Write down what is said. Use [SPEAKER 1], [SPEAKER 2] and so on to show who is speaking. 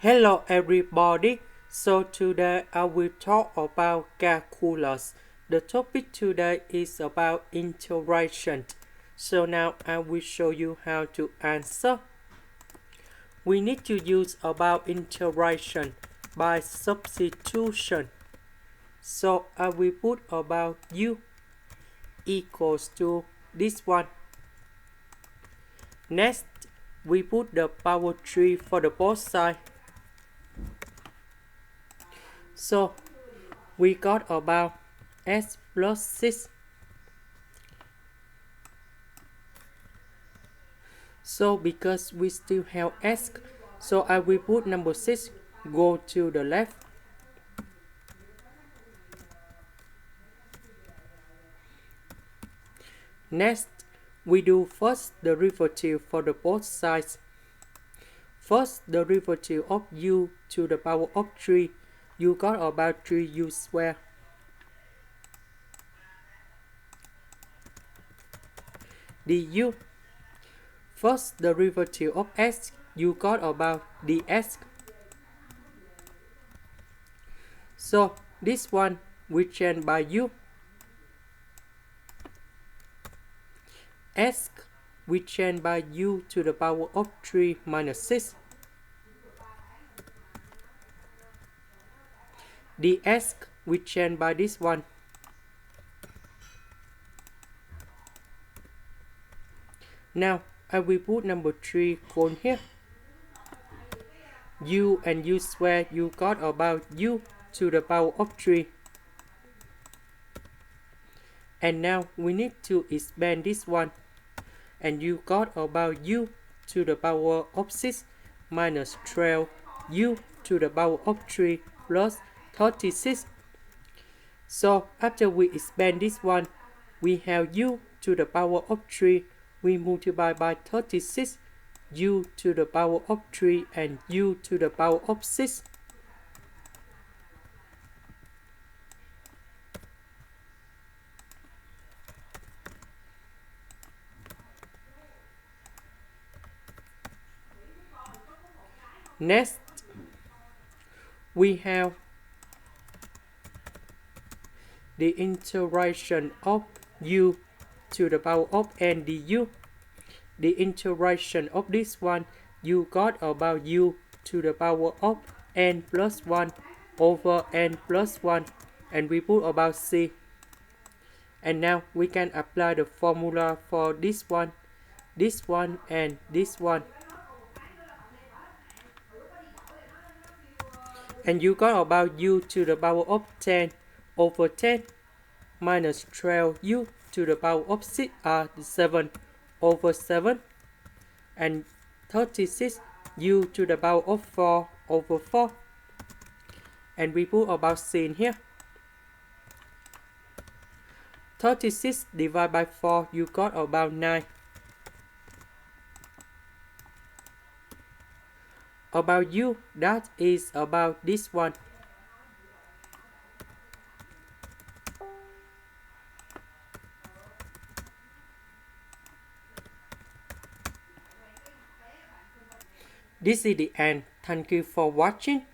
[SPEAKER 1] Hello everybody. So today I will talk about calculus. The topic today is about integration. So now I will show you how to answer. We need to use about integration by substitution. So I will put about u equals to this one. Next, we put the power 3 for the both sides. So we got about x plus 6. So because we still have x, so I will put number 6 go to the left. Next, we do first derivative for the both sides. First derivative of u to the power of 3, you got about 3u squared. Du. First derivative of x, you got about dx. So this one we change by u. S we change by u to the power of 3 minus 6. Dx we change by this one. Now I will put number 3 on here. U and u squared, you got about u to the power of 3. And now we need to expand this one. And you got about u to the power of 6 minus 12 u to the power of 3 plus 36. So after we expand this one, we have u to the power of 3. We multiply by 36, u to the power of 3 and u to the power of 6. Next, we have the integration of u to the power of n du. The integration of this one, you got about u to the power of n plus 1 over n plus 1, and we put about c. And now we can apply the formula for this one, and this one. And you got about u to the power of 10 over 10 minus 12 u to the power of 6 7 over 7, and 36 u to the power of 4 over 4, and we put about c in here. 36 divided by 4, you got about 9. About u, that is about this one. This is the end. Thank you for watching.